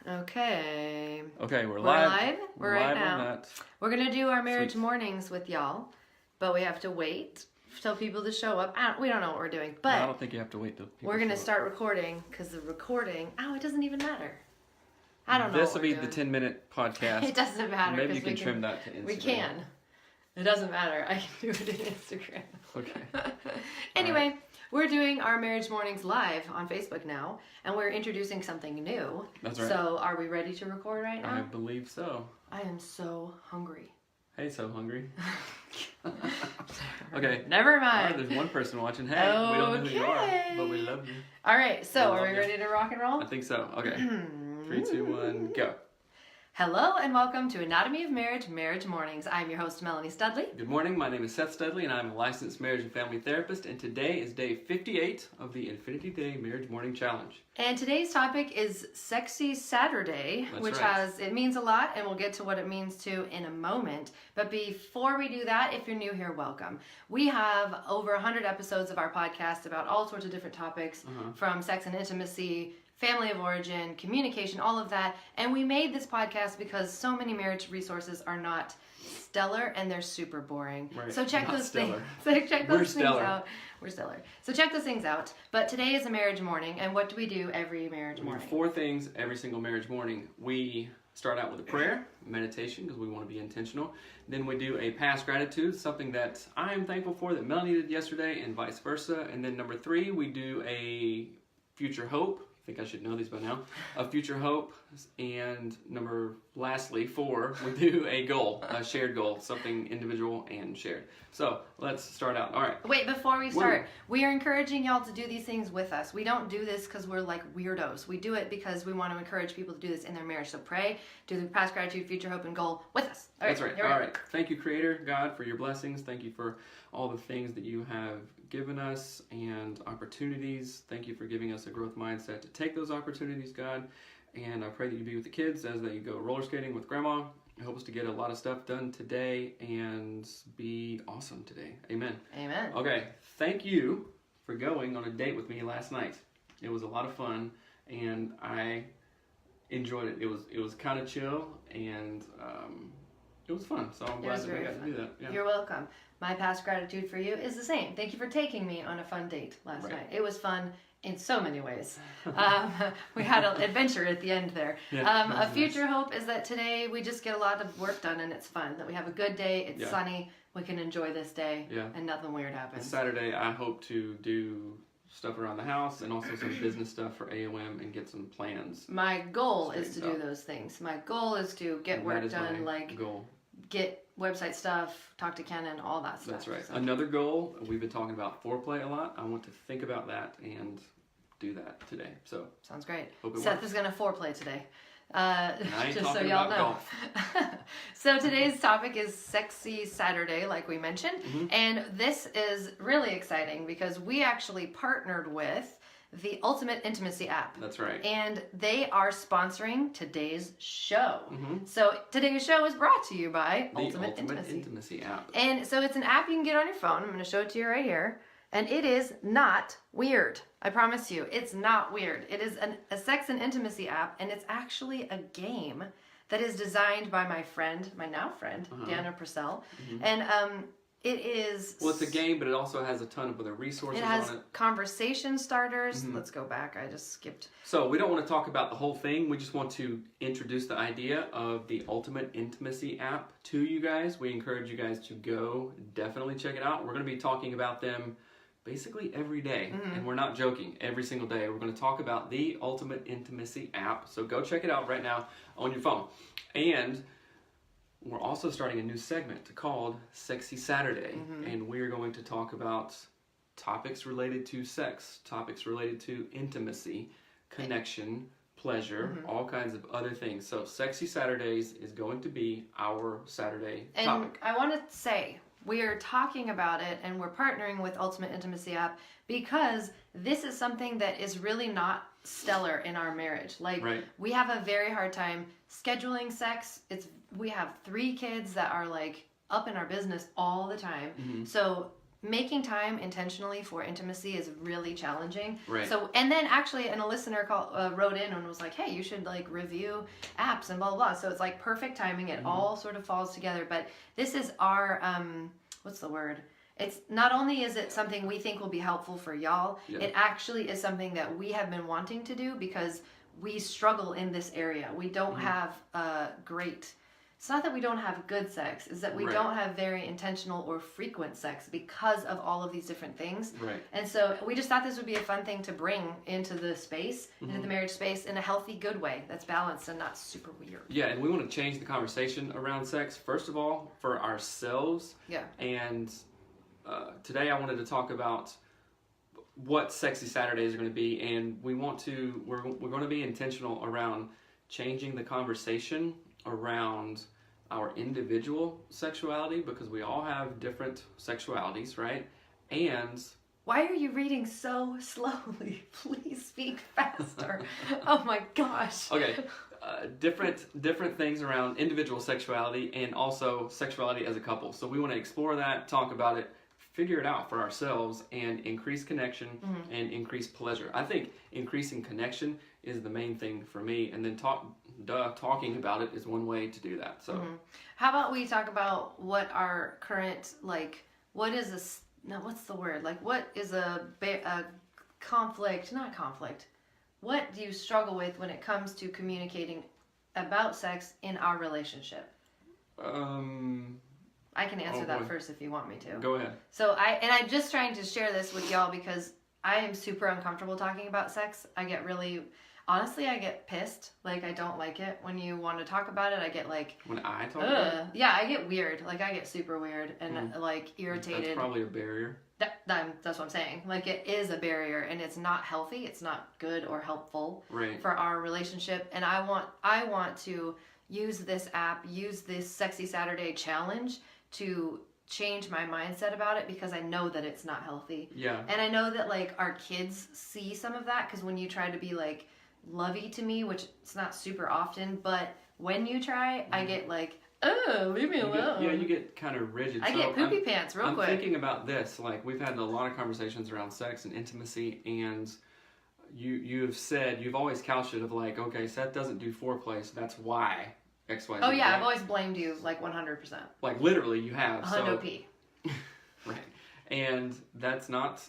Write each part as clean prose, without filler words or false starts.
Okay. Okay, we're live. live. We're right live now. on that. We're going to do our marriage Sweet. mornings with y'all, but we have to wait till people to show up. We don't know what we're doing, No, but I don't think you have to wait till people we're going to show up. start recording because the recording, it doesn't even matter. I don't know. This will be the 10-minute podcast. It doesn't matter. Maybe you can trim that to Instagram. We can. It doesn't matter. I can do it in Instagram. Okay. Anyway, right. We're doing our marriage mornings live on Facebook now, and we're introducing something new. That's right. So, are we ready to record right now? I believe so. I am so hungry. Hey, so hungry. Okay. Never All mind. right, there's one person watching. Hey, we don't know who you are, but we love you. All right, so We are love we you. ready to rock and roll? I think so. Okay. 3, 2, 1, go. Hello and welcome to Anatomy of Marriage, Marriage Mornings. I'm your host, Melanie Studley. Good morning. My name is Seth Studley, and I'm a licensed marriage and family therapist. And today is day 58 of the Infinity Day Marriage Morning Challenge. And today's topic is Sexy Saturday, That's which right. it means a lot, and we'll get to what it means to in a moment. But before we do that, if you're new here, welcome. We have over 100 episodes of our podcast about all sorts of different topics, from sex and intimacy, family of origin, communication, all of that. And we made this podcast because so many marriage resources are not stellar and they're super boring. Right. So check Not those stellar. things. So check We're those things stellar. out. We're stellar. So check those things out. But today is a marriage morning, and what do we do every marriage We do morning? 4 things every single marriage morning. We start out with a prayer, meditation, because we want to be intentional. Then we do a past gratitude, something that I am thankful for that Melanie did yesterday, and vice versa. And then number 3, we do a future hope. I think I should know these by now. A future hope. And lastly, 4, we do a goal, a shared goal, something individual and shared. So let's start out. All right. Wait, before we start, we are encouraging y'all to do these things with us. We don't do this because we're like weirdos. We do it because we want to encourage people to do this in their marriage. So pray, do the past gratitude, future hope, and goal with us. All right, That's right. All right. Thank you, Creator God, for your blessings. Thank you for all the things that you have given us and opportunities. Thank you for giving us a growth mindset to take those opportunities, God. And I pray that you be with the kids as they go roller skating with Grandma. Help us to get a lot of stuff done today and be awesome today. Amen. Amen. Okay. Thank you for going on a date with me last night. It was a lot of fun, and I enjoyed it. It was kind of chill, and it was fun. So I'm glad that we got to do that. Yeah. You're welcome. My past gratitude for you is the same. Thank you for taking me on a fun date last night. It was fun in so many ways. We had an adventure at the end there. Yeah, a future hope is that today we just get a lot of work done and it's fun. That we have a good day, it's sunny, we can enjoy this day, and nothing weird happens. Saturday, I hope to do stuff around the house and also some business stuff for AOM and get some plans. My goal is to do those things. My goal is to get work done, get website stuff, talk to Ken, and all that stuff. That's right. So. Another goal, we've been talking about foreplay a lot. I want to think about that and do that today. So sounds great. Seth is going to foreplay today. Just so y'all know. So today's topic is Sexy Saturday, like we mentioned. And this is really exciting because we actually partnered with the Ultimate Intimacy app. That's right. And they are sponsoring today's show. So today's show is brought to you by the Ultimate Intimacy app. And so it's an app you can get on your phone. I'm going to show it to you right here. And it is not weird. I promise you, it's not weird. It is a sex and intimacy app, and it's actually a game that is designed by my friend, my now friend, Dana Purcell. And it is... Well, it's a game, but it also has a ton of other resources on it. It has conversation starters. Let's go back. I just skipped. So we don't want to talk about the whole thing. We just want to introduce the idea of the Ultimate Intimacy app to you guys. We encourage you guys to go definitely check it out. We're going to be talking about them basically every day, and we're not joking. Every single day, we're going to talk about the Ultimate Intimacy app. So go check it out right now on your phone. And we're also starting a new segment called Sexy Saturday, and we're going to talk about topics related to sex, topics related to intimacy, connection, pleasure, all kinds of other things. So Sexy Saturdays is going to be our Saturday topic. And I want to say, we are talking about it and we're partnering with Ultimate Intimacy app because this is something that is really not stellar in our marriage. We have a very hard time scheduling sex. We have 3 kids that are like up in our business all the time. So making time intentionally for intimacy is really challenging. Right. So, and then actually, and a listener wrote in and was like, hey, you should like review apps and blah, blah, blah. So it's like perfect timing. It all sort of falls together. But this is our, what's the word? It's not only is it something we think will be helpful for y'all, it actually is something that we have been wanting to do because we struggle in this area. We don't have great, it's not that we don't have good sex, it's that we don't have very intentional or frequent sex because of all of these different things. Right. And so we just thought this would be a fun thing to bring into the space, into the marriage space in a healthy, good way that's balanced and not super weird. Yeah, and we want to change the conversation around sex, first of all, for ourselves. Yeah. And today I wanted to talk about what Sexy Saturdays are going to be, and we're going to be intentional around changing the conversation around our individual sexuality, because we all have different sexualities, right? And why are you reading so slowly? Please speak faster. Oh my gosh. Okay, different things around individual sexuality and also sexuality as a couple. So we want to explore that, talk about it, figure it out for ourselves, and increase connection and increase pleasure. I think increasing connection is the main thing for me, and then talking about it is one way to do that. So how about we talk about what our current, like, what is this, no, what's the word? Like, what is a conflict, not conflict, what do you struggle with when it comes to communicating about sex in our relationship? I can answer that first if you want me to. Go ahead. So I'm just trying to share this with y'all because I am super uncomfortable talking about sex. I get pissed. Like, I don't like it when you want to talk about it. I get like, when I talk about it? Yeah, I get weird. Like, I get super weird and like irritated. That's probably a barrier. That's what I'm saying. Like, it is a barrier and it's not healthy. It's not good or helpful for our relationship. And I want to use this app, use this Sexy Saturday challenge to change my mindset about it, because I know that it's not healthy. Yeah. And I know that like our kids see some of that, because when you try to be like lovey to me, which it's not super often, but when you try, I get like, oh, leave me alone. You get kind of rigid. I get poopy pants real quick. I'm thinking about this. Like, we've had a lot of conversations around sex and intimacy, and you've always couched it of like, okay, Seth doesn't do foreplay, so that's why X, Y, Z. Oh yeah, right? I've always blamed you like 100%. Like, literally, you have. 100p. Right. And that's not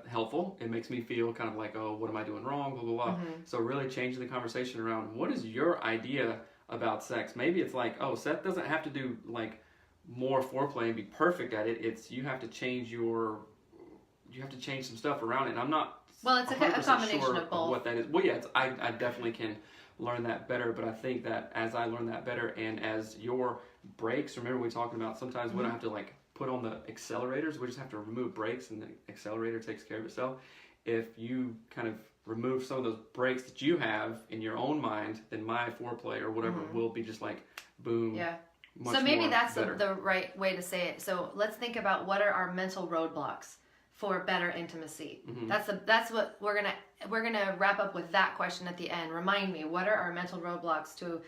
helpful. It makes me feel kind of like, oh, what am I doing wrong, blah, blah, blah. So really changing the conversation around, what is your idea about sex? Maybe it's like, oh, Seth doesn't have to do like more foreplay and be perfect at it. It's you have to change some stuff around it. And I'm not it's a combination sure of both. What that is. Well, yeah, I definitely can learn that better, but I think that as I learn that better and as your brakes, remember we talking about sometimes we don't have to like put on the accelerators, we just have to remove brakes and the accelerator takes care of itself. If you kind of remove some of those brakes that you have in your own mind, then my foreplay or whatever will be just like boom. Yeah. Much so maybe more that's better. the right way to say it. So let's think about what are our mental roadblocks for better intimacy. That's what we're gonna wrap up with that question at the end. Remind me, what are our mental roadblocks to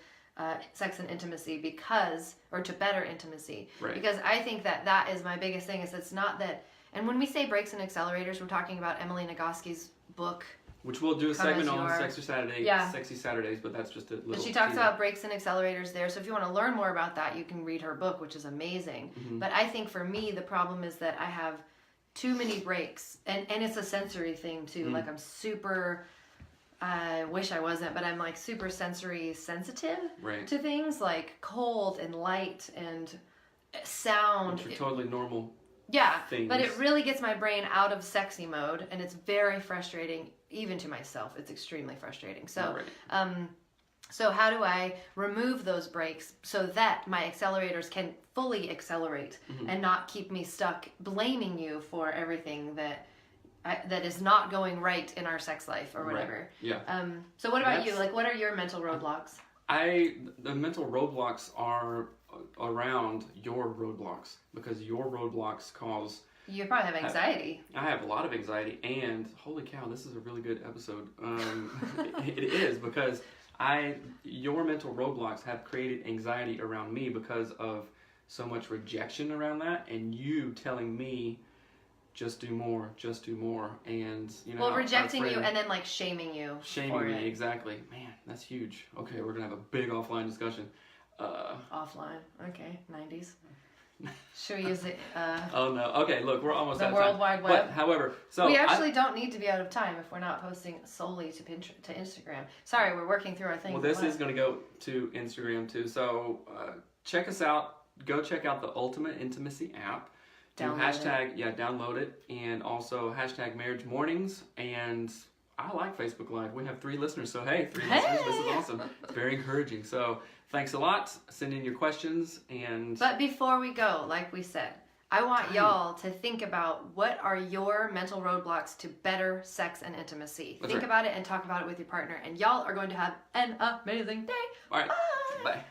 sex and intimacy to better intimacy? Right. Because I think that is my biggest thing. Is it's not that. And when we say brakes and accelerators, we're talking about Emily Nagoski's book, which we'll do a segment on Sexy Saturdays, but that's just a little. But she talks about brakes and accelerators there. So if you want to learn more about that, you can read her book, which is amazing. But I think for me, the problem is that I have too many brakes, and it's a sensory thing too. Like, I'm super, I wish I wasn't, but I'm like super sensory sensitive to things like cold and light and sound. Which are totally normal. Yeah, things. But it really gets my brain out of sexy mode, and it's very frustrating, even to myself. It's extremely frustrating. So, so how do I remove those brakes so that my accelerators can fully accelerate and not keep me stuck blaming you for everything that is not going right in our sex life or whatever? Right. Yeah. So what about you? Like, what are your mental roadblocks? The mental roadblocks are around your roadblocks, because your roadblocks cause. You probably have anxiety. I have a lot of anxiety, and holy cow, this is a really good episode. It is, because your mental roadblocks have created anxiety around me because of so much rejection around that, and you telling me just do more, just do more. And, you know, well, rejecting you and then like shaming you. Shaming me, exactly. Man, that's huge. Okay, we're going to have a big offline discussion. Offline. Okay, 90s. Should we use it? Oh no. Okay, look, we're almost the out of World time. Wide Web. But, however, so we actually don't need to be out of time if we're not posting solely to Instagram. Sorry, we're working through our thing. Well, this is going to go to Instagram too. So check us out. Go check out the Ultimate Intimacy app. Download it, and also hashtag Marriage Mornings. And I like Facebook Live. We have 3 listeners, so hey, 3 listeners. This is awesome. It's very encouraging. So thanks a lot. Send in your questions. But before we go, like we said, I want y'all to think about what are your mental roadblocks to better sex and intimacy. Think about it and talk about it with your partner, and y'all are going to have an amazing day. All right. Bye.